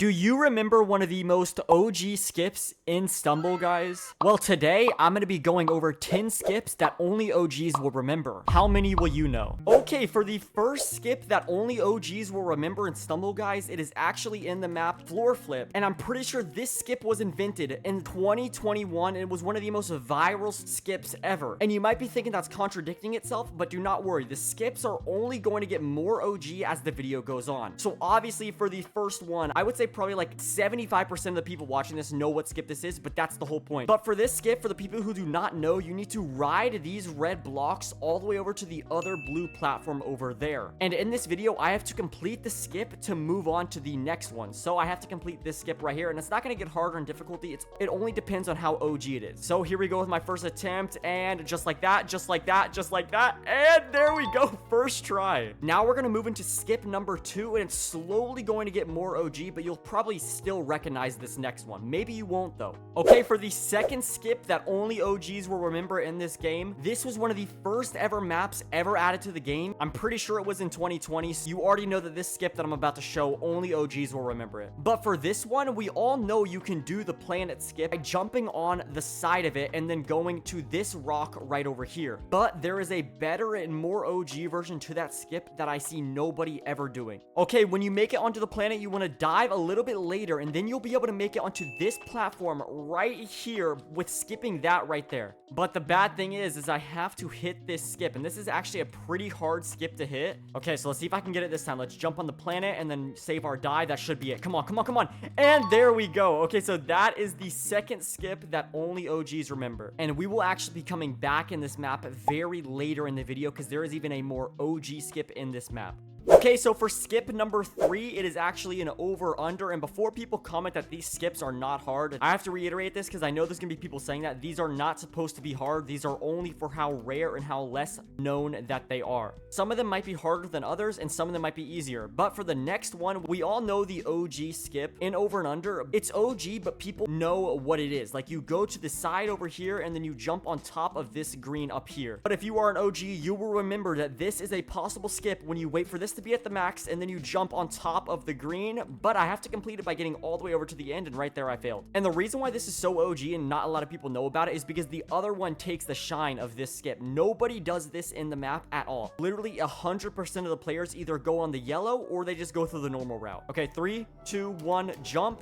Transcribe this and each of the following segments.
Do you remember one of the most OG skips in Stumble, guys? Well, today, I'm gonna be going over 10 skips that only OGs will remember. How many will you know? Okay, for the first skip that only OGs will remember in Stumble, guys, it is actually in the map Floor Flip, and I'm pretty sure this skip was invented in 2021, and it was one of the most viral skips ever. And you might be thinking that's contradicting itself, but do not worry, the skips are only going to get more OG as the video goes on. So obviously, for the first one, I would say probably like 75% of the people watching this know what skip this is, but that's the whole point. But for this skip, for the people who do not know, you need to ride these red blocks all the way over to the other blue platform over there. And in this video, I have to complete the skip to move on to the next one. So I have to complete this skip right here, and it's not going to get harder in difficulty. It only depends on how OG it is. So here we go with my first attempt, and just like that, just like that, just like that, and there we go, first try. Now we're going to move into skip number 2, and it's slowly going to get more OG, but you'll probably still recognize this next one. Maybe you won't though. Okay, for the second skip that only OGs will remember in this game, this was one of the first ever maps ever added to the game. I'm pretty sure it was in 2020, so you already know that this skip that I'm about to show, only OGs will remember it. But for this one, we all know you can do the planet skip by jumping on the side of it and then going to this rock right over here. But there is a better and more OG version to that skip that I see nobody ever doing. Okay, when you make it onto the planet, you want to dive a little bit later, and then you'll be able to make it onto this platform right here with skipping that right there. But the bad thing is I have to hit this skip, and this is actually a pretty hard skip to hit. Okay, so let's see if I can get it this time. Let's jump on the planet and then save our dive. That should be it. Come on, come on, come on. And there we go. Okay, so that is the second skip that only OGs remember. And we will actually be coming back in this map very later in the video because there is even a more OG skip in this map. Okay, so for skip number 3, it is actually an over-under, and before people comment that these skips are not hard, I have to reiterate this because I know there's gonna be people saying that these are not supposed to be hard. These are only for how rare and how less known that they are. Some of them might be harder than others, and some of them might be easier, but for the next one, we all know the OG skip in over and under. It's OG, but people know what it is. Like, you go to the side over here, and then you jump on top of this green up here. But if you are an OG, you will remember that this is a possible skip when you wait for this to be at the max and then you jump on top of the green, but I have to complete it by getting all the way over to the end, and right there I failed. And the reason why this is so OG and not a lot of people know about it is because the other one takes the shine of this skip. Nobody does this in the map at all. Literally 100% of the players either go on the yellow or they just go through the normal route. Okay, 3, 2, 1, jump.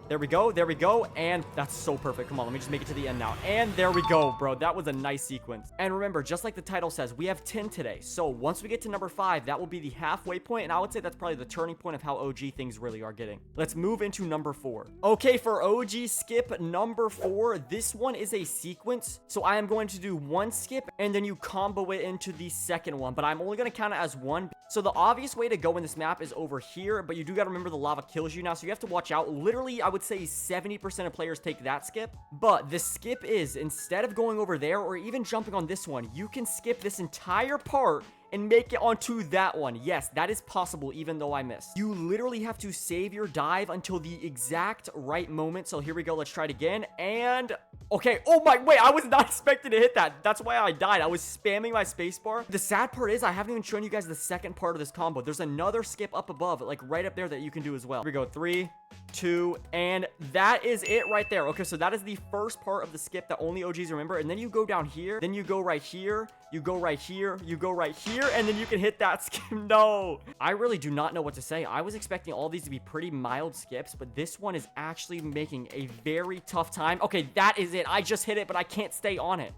There we go, and that's so perfect. Come on, let me just make it to the end now. And there we go, bro. That was a nice sequence. And remember, just like the title says, we have 10 today. So once we get to number 5, that will be the halfway point, and I would say that's probably the turning point of how OG things really are getting. Let's move into number 4. Okay, for OG skip number 4, this one is a sequence. So I am going to do one skip, and then you combo it into the second one, but I'm only going to count it as one. So the obvious way to go in this map is over here, but you do got to remember the lava kills you now, so you have to watch out. Literally, I would say 70% of players take that skip, but the skip is, instead of going over there or even jumping on this one, you can skip this entire part and make it onto that one. Yes, that is possible, even though I missed. You literally have to save your dive until the exact right moment. So here we go. Let's try it again. And okay. Oh my, wait, I was not expecting to hit that. That's why I died. I was spamming my spacebar. The sad part is I haven't even shown you guys the second part of this combo. There's another skip up above, like right up there, that you can do as well. Here we go. 3, 2, and that is it right there. Okay, so that is the first part of the skip that only OGs remember. And then you go down here, then you go right here, you go right here, you go right here, and then you can hit that skip. No, I really do not know what to say. I was expecting all these to be pretty mild skips, but this one is actually making a very tough time. Okay, that is it. I just hit it, but I can't stay on it.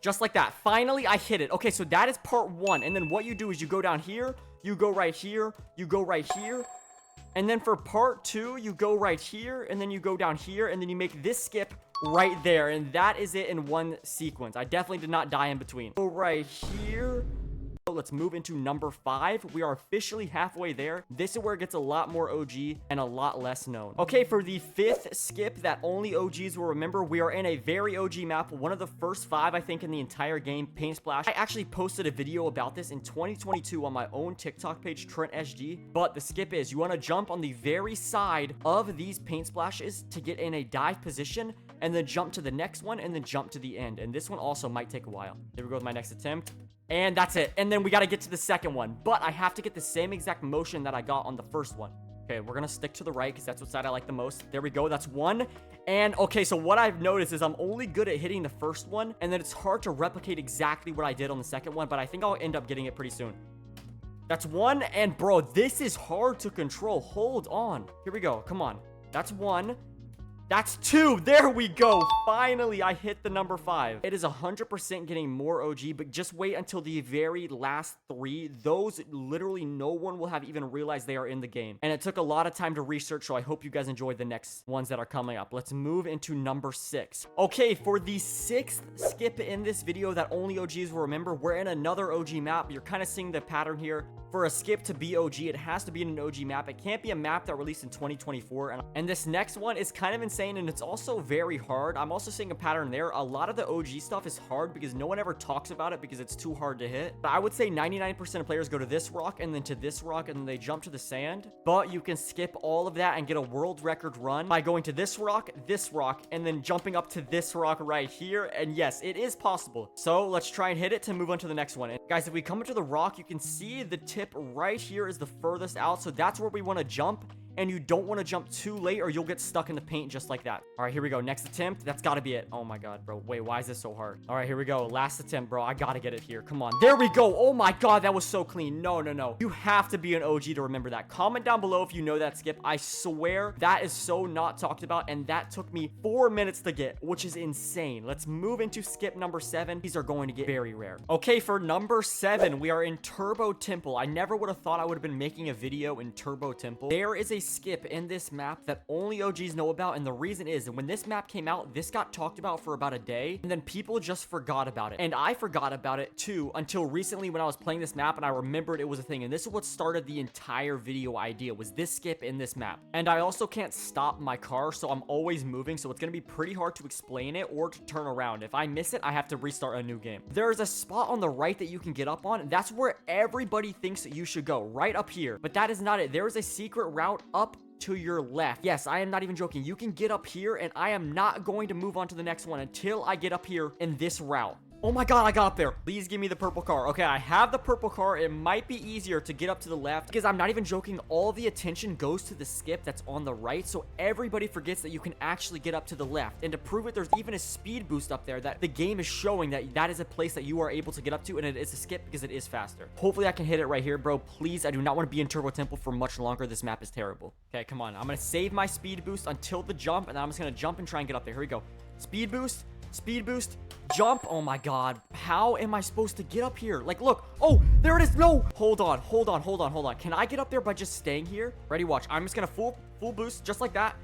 Just like that. Finally, I hit it. Okay, so that is part 1. And then what you do is you go down here, you go right here, you go right here. And then for part 2, you go right here, and then you go down here, and then you make this skip right there. And that is it in one sequence. I definitely did not die in between. Go right here. Let's move into number 5. We are officially halfway there. This is where it gets a lot more OG and a lot less known. Okay, for the 5th skip that only OGs will remember, we are in a very OG map, one of the first 5, I think, in the entire game, Paint Splash. I actually posted a video about this in 2022 on my own TikTok page, Trent SG. But the skip is, you want to jump on the very side of these Paint Splashes to get in a dive position, and then jump to the next one, and then jump to the end. And this one also might take a while. There we go with my next attempt. And that's it. And then we got to get to the second one. But I have to get the same exact motion that I got on the first one. Okay, we're gonna stick to the right because that's what side I like the most. There we go. That's one. And okay, so what I've noticed is I'm only good at hitting the first one, and then it's hard to replicate exactly what I did on the second one, but I think I'll end up getting it pretty soon. That's one. And bro, this is hard to control. Hold on. Here we go. Come on. That's one. That's two. There we go. Finally, I hit the number 5. It is 100% getting more OG, but just wait until the very last 3. Those literally no one will have even realized they are in the game. And it took a lot of time to research, so I hope you guys enjoyed the next ones that are coming up. Let's move into number 6. Okay, for the 6th skip in this video that only OGs will remember, we're in another OG map. You're kind of seeing the pattern here. For a skip to be OG, it has to be in an OG map. It can't be a map that released in 2024. And this next one is kind of insane, and it's also very hard. I'm also seeing a pattern there. A lot of the OG stuff is hard because no one ever talks about it because it's too hard to hit. But I would say 99% of players go to this rock and then to this rock and then they jump to the sand. But you can skip all of that and get a world record run by going to this rock, and then jumping up to this rock right here. And yes, it is possible. So let's try and hit it to move on to the next one. And guys, if we come into the rock, you can see the tip right here is the furthest out. So that's where we want to jump. And you don't want to jump too late or you'll get stuck in the paint just like that. All right, here we go. Next attempt. That's got to be it. Oh my God, bro. Wait, why is this so hard? All right, here we go. Last attempt, bro. I got to get it here. Come on. There we go. Oh my God, that was so clean. No, no, no. You have to be an OG to remember that. Comment down below if you know that skip. I swear that is so not talked about. And that took me 4 minutes to get, which is insane. Let's move into skip number 7. These are going to get very rare. Okay, for number 7, we are in Turbo Temple. I never would have thought I would have been making a video in Turbo Temple. There is a skip in this map that only OGs know about, and the reason is when this map came out, this got talked about for about a day, and then people just forgot about it. And I forgot about it too until recently when I was playing this map and I remembered it was a thing. And this is what started the entire video idea, was this skip in this map. And I also can't stop my car, so I'm always moving, so it's gonna be pretty hard to explain it or to turn around. If I miss it, I have to restart a new game. There's a spot on the right that you can get up on, and that's where everybody thinks that you should go, right up here. But that is not it. There is a secret route up to your left. Yes, I am not even joking. You can get up here, and I am not going to move on to the next one until I get up here in this route. Oh my God, I got up there. Please give me the purple car. Okay, I have the purple car. It might be easier to get up to the left because I'm not even joking. All the attention goes to the skip that's on the right, so everybody forgets that you can actually get up to the left. And to prove it, there's even a speed boost up there that the game is showing that that is a place that you are able to get up to, and it is a skip because it is faster. Hopefully I can hit it right here, bro. Please, I do not want to be in Turbo Temple for much longer. This map is terrible. Okay, come on. I'm going to save my speed boost until the jump, and then I'm just going to jump and try and get up there. Here we go. Speed boost. Speed boost, jump. Oh my God, how am I supposed to get up here? Like, look. Oh, there it is. No, hold on. Can I get up there by just staying here? Ready, watch. I'm just gonna full boost just like that.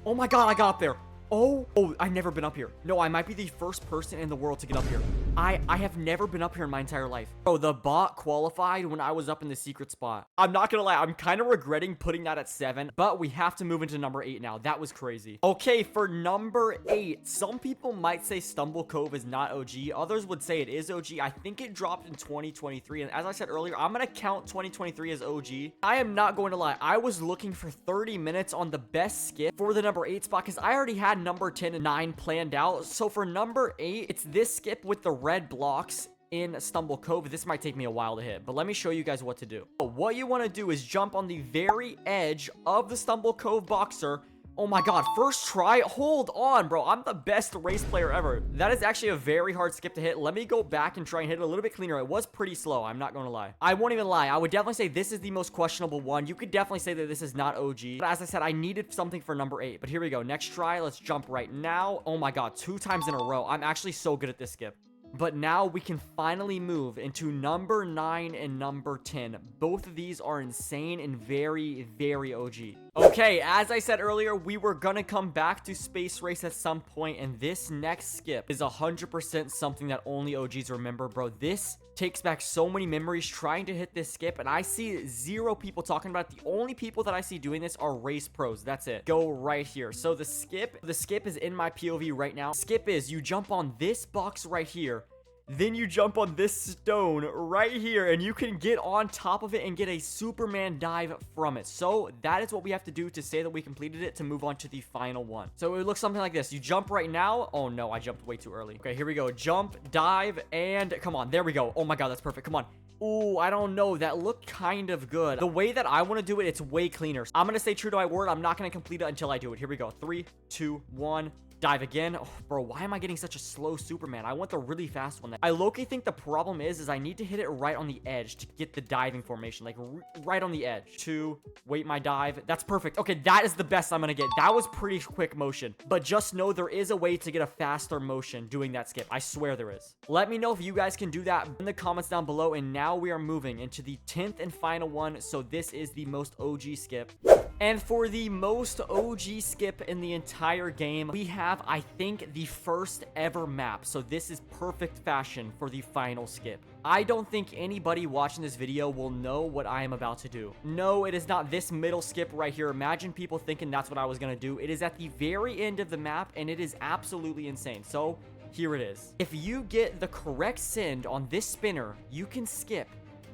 Oh my God, I got up there. Oh, I've never been up here. No, I might be the first person in the world to get up here. I have never been up here in my entire life. Bro, the bot qualified when I was up in the secret spot. I'm not gonna lie, I'm kind of regretting putting that at 7, but we have to move into number 8 now. That was crazy. Okay, for number 8, some people might say Stumble Cove is not OG. Others would say it is OG. I think it dropped in 2023, and as I said earlier, I'm gonna count 2023 as OG. I am not going to lie. I was looking for 30 minutes on the best skip for the number 8 spot because I already had number 10 and 9 planned out. So for number 8, it's this skip with the red blocks in Stumble Cove. This might take me a while to hit, but let me show you guys what to do. What you want to do is jump on the very edge of the Stumble Cove boxer. Oh my God, first try. Hold on, bro. I'm the best race player ever. That is actually a very hard skip to hit. Let me go back and try and hit it a little bit cleaner. It was pretty slow. I'm not going to lie. I won't even lie. I would definitely say this is the most questionable one. You could definitely say that this is not OG. But as I said, I needed something for number 8. But here we go. Next try. Let's jump right now. Oh my God, 2 times in a row. I'm actually so good at this skip. But now we can finally move into number 9 and number 10. Both of these are insane and very, very OG. Okay, as I said earlier, we were gonna come back to Space Race at some point, and this next skip is 100% something that only OGs remember, bro. This takes back so many memories trying to hit this skip, and I see 0 people talking about it. The only people that I see doing this are race pros. That's it. Go right here. So the skip is in my POV right now. Skip is you jump on this box right here. Then you jump on this stone right here, and you can get on top of it and get a Superman dive from it. So that is what we have to do to say that we completed it to move on to the final one. So it looks something like this. You jump right now. Oh no, I jumped way too early. Okay, here we go. Jump, dive, and come on. There we go. Oh my God, that's perfect. Come on. Ooh, I don't know. That looked kind of good. The way that I want to do it, it's way cleaner. I'm going to stay true to my word. I'm not going to complete it until I do it. Here we go. 3, 2, 1. Dive again. Oh, bro, why am I getting such a slow Superman? I want the really fast one. I low-key think the problem is I need to hit it right on the edge to get the diving formation. Like, right on the edge. 2, wait my dive. That's perfect. Okay, that is the best I'm gonna get. That was pretty quick motion. But just know there is a way to get a faster motion doing that skip. I swear there is. Let me know if you guys can do that in the comments down below. And now we are moving into the 10th and final one. So this is the most OG skip. And for the most OG skip in the entire game, we have, I think, the first ever map. So this is perfect fashion for the final skip. I don't think anybody watching this video will know what I am about to do. No, it is not this middle skip right here. Imagine people thinking that's what I was going to do. It is at the very end of the map, and it is absolutely insane. So here it is. If you get the correct send on this spinner, you can skip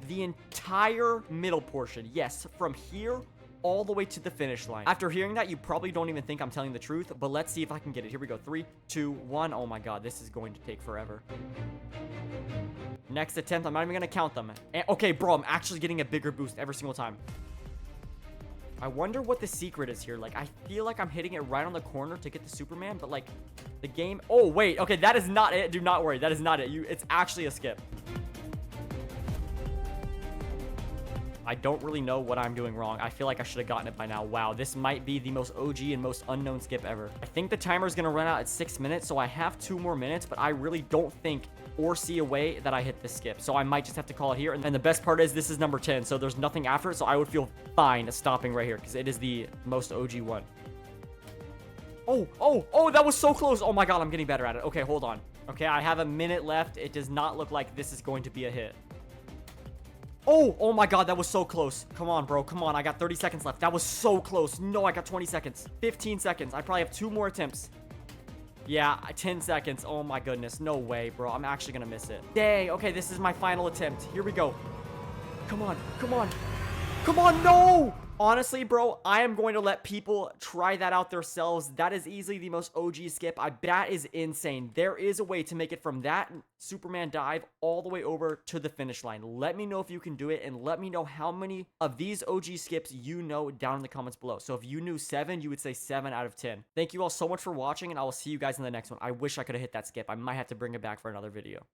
the entire middle portion. Yes, from here all the way to the finish line. After hearing that, you probably don't even think I'm telling the truth, but let's see if I can get it. Here we go. 3, 2, 1. Oh my god, this is going to take forever. Next attempt, I'm not even gonna count them. And, okay, bro, I'm actually getting a bigger boost every single time. I wonder what the secret is here. Like, I feel like I'm hitting it right on the corner to get the Superman, but like, the game... Oh, wait. Okay, that is not it. Do not worry. That is not it. It's actually a skip. I don't really know what I'm doing wrong. I feel like I should have gotten it by now. Wow, this might be the most OG and most unknown skip ever. I think the timer is going to run out at 6 minutes, so I have 2 more minutes, but I really don't think or see a way that I hit this skip. So I might just have to call it here. And the best part is this is number 10, so there's nothing after it, so I would feel fine stopping right here because it is the most OG one. Oh, that was so close. Oh my god, I'm getting better at it. Okay, hold on. Okay, I have a minute left. It does not look like this is going to be a hit. Oh my god, that was so close. Come on, bro. Come on. I got 30 seconds left. That was so close. No, I got 20 seconds. 15 seconds. I probably have 2 more attempts. Yeah, 10 seconds. Oh my goodness. No way, bro. I'm actually gonna miss it. Dang. Okay, this is my final attempt. Here we go. Come on. Come on. Come on. No! Honestly, bro, I am going to let people try that out themselves. That is easily the most OG skip. That is insane. There is a way to make it from that Superman dive all the way over to the finish line. Let me know if you can do it, and let me know how many of these OG skips you know down in the comments below. So if you knew 7, you would say 7 out of 10. Thank you all so much for watching, and I will see you guys in the next one. I wish I could have hit that skip. I might have to bring it back for another video.